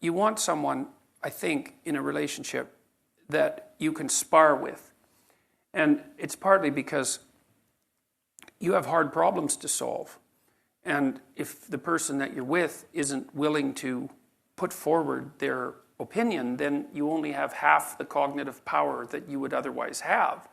you want someone, I think, in a relationship that you can spar with. And it's partly because you have hard problems to solve. And if the person that you're with isn't willing to put forward their opinion, then you only have half the cognitive power that you would otherwise have.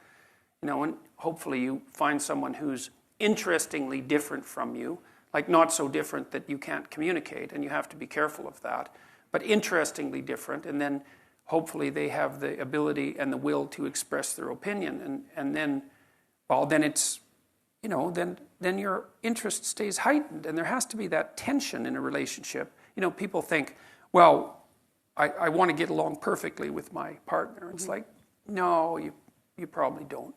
And hopefully you find someone who's interestingly different from you, like not so different that you can't communicate, and you have to be careful of that, but interestingly different, and then hopefully they have the ability and the will to express their opinion, and then, well, then it's, then your interest stays heightened, and there has to be that tension in a relationship. People think, well, I want to get along perfectly with my partner. It's like, no, you probably don't.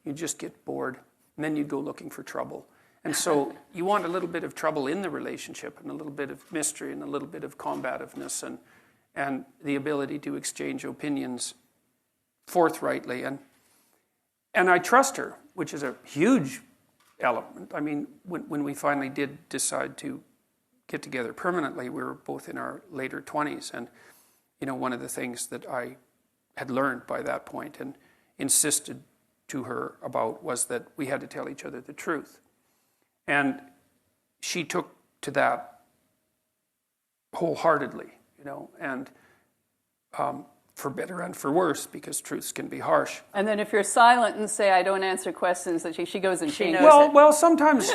You just get bored, and then you go looking for trouble. And so you want a little bit of trouble in the relationship, and a little bit of mystery, and a little bit of combativeness, and the ability to exchange opinions forthrightly. And I trust her, which is a huge element. I mean, when we finally did decide to get together permanently, we were both in our later 20s. And, one of the things that I had learned by that point and insisted to her about was that we had to tell each other the truth. And she took to that wholeheartedly, and for better and for worse, because truths can be harsh. And then if you're silent and say, I don't answer questions, that she goes and changes it. Well, sometimes,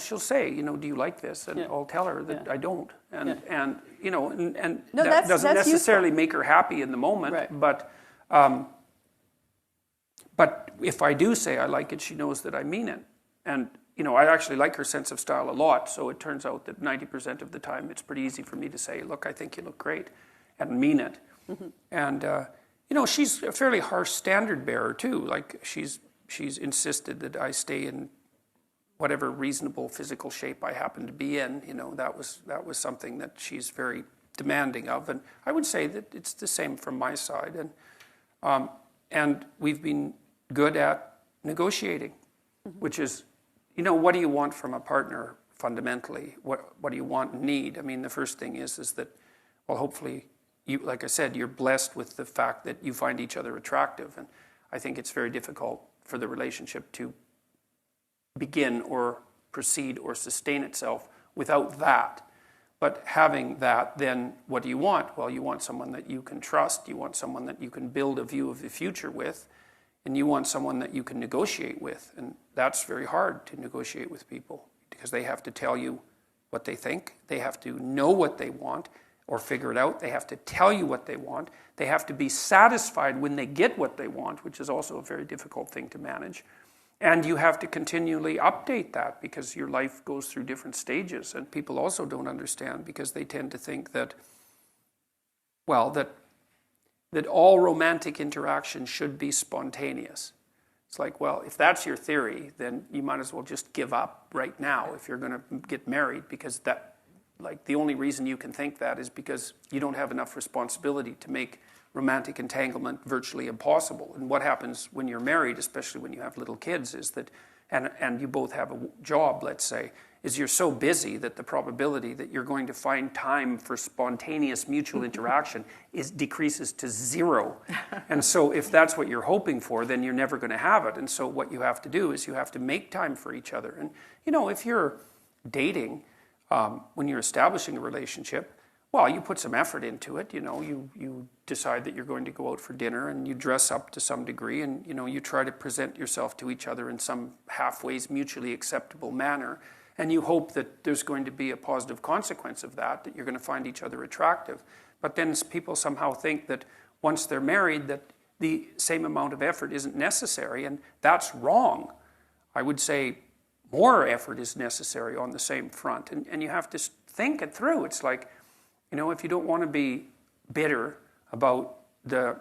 she'll say, do you like this? And I'll tell her that I don't. And that doesn't necessarily make her happy in the moment. Right. But if I do say I like it, she knows that I mean it. And, I actually like her sense of style a lot. So it turns out that 90% of the time it's pretty easy for me to say, look, I think you look great, and mean it. Mm-hmm. And, she's a fairly harsh standard bearer too. Like she's insisted that I stay in whatever reasonable physical shape I happen to be in. That was something that she's very demanding of. And I would say that it's the same from my side. And we've been good at negotiating, which is, what do you want from a partner fundamentally? What do you want and need? I mean, the first thing is that, well, hopefully, you, like I said, you're blessed with the fact that you find each other attractive. And I think it's very difficult for the relationship to begin or proceed or sustain itself without that. But having that, then what do you want? Well, you want someone that you can trust. You want someone that you can build a view of the future with. And you want someone that you can negotiate with. And that's very hard to negotiate with people because they have to tell you what they think. They have to know what they want or figure it out. They have to tell you what they want. They have to be satisfied when they get what they want, which is also a very difficult thing to manage. And you have to continually update that because your life goes through different stages. And people also don't understand because they tend to think that, well, that all romantic interaction should be spontaneous. It's like, well, if that's your theory, then you might as well just give up right now if you're going to get married, because that, like, the only reason you can think that is because you don't have enough responsibility to make romantic entanglement virtually impossible. And what happens when you're married, especially when you have little kids, is that, and you both have a job, let's say, is you're so busy that the probability that you're going to find time for spontaneous mutual interaction decreases to zero. And so if that's what you're hoping for, then you're never going to have it. And so what you have to do is you have to make time for each other. And, if you're dating, when you're establishing a relationship, well, you put some effort into it. You decide that you're going to go out for dinner and you dress up to some degree and, you try to present yourself to each other in some halfway mutually acceptable manner. And you hope that there's going to be a positive consequence of that you're going to find each other attractive. But then people somehow think that once they're married that the same amount of effort isn't necessary, and that's wrong. I would say more effort is necessary on the same front. And you have to think it through. It's like, if you don't want to be bitter about the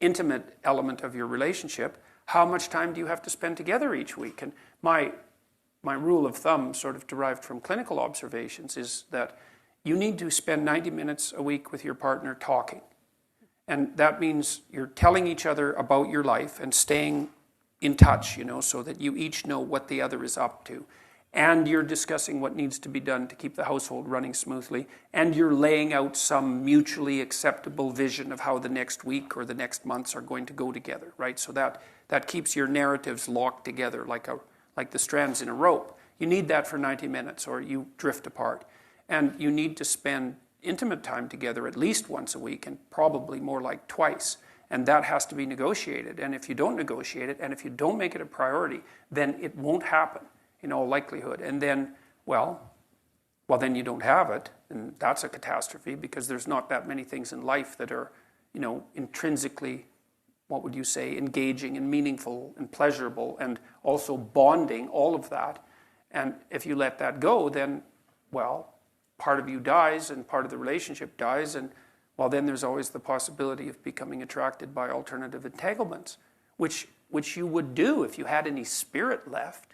intimate element of your relationship, how much time do you have to spend together each week? And my rule of thumb, sort of derived from clinical observations, is that you need to spend 90 minutes a week with your partner talking. And that means you're telling each other about your life and staying in touch, so that you each know what the other is up to. and you're discussing what needs to be done to keep the household running smoothly, and you're laying out some mutually acceptable vision of how the next week or the next months are going to go together, right? So that keeps your narratives locked together like the strands in a rope. You need that for 90 minutes or you drift apart. And you need to spend intimate time together at least once a week, and probably more like twice. And that has to be negotiated. And if you don't negotiate it, and if you don't make it a priority, then it won't happen in all likelihood. And then, well, then you don't have it, and that's a catastrophe, because there's not that many things in life that are, intrinsically, what would you say, engaging and meaningful and pleasurable and also bonding, all of that. And if you let that go, then, well, part of you dies and part of the relationship dies, and well, then there's always the possibility of becoming attracted by alternative entanglements, which you would do if you had any spirit left,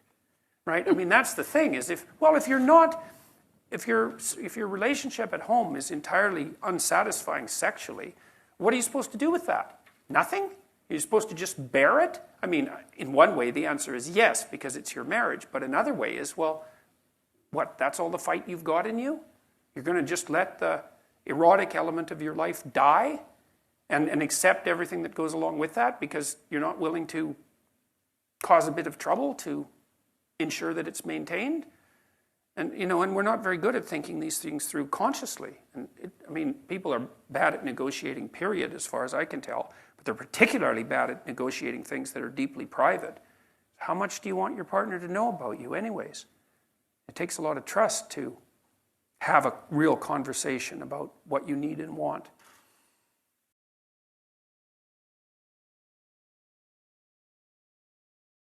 right? I mean, that's the thing, is if your relationship at home is entirely unsatisfying sexually, what are you supposed to do with that? Nothing? You're supposed to just bear it? I mean, in one way, the answer is yes, because it's your marriage. But another way is, well, what, that's all the fight you've got in you? You're going to just let the erotic element of your life die and accept everything that goes along with that because you're not willing to cause a bit of trouble to ensure that it's maintained? And, and we're not very good at thinking these things through consciously. And people are bad at negotiating, period, as far as I can tell. But they're particularly bad at negotiating things that are deeply private. How much do you want your partner to know about you anyways? It takes a lot of trust to have a real conversation about what you need and want.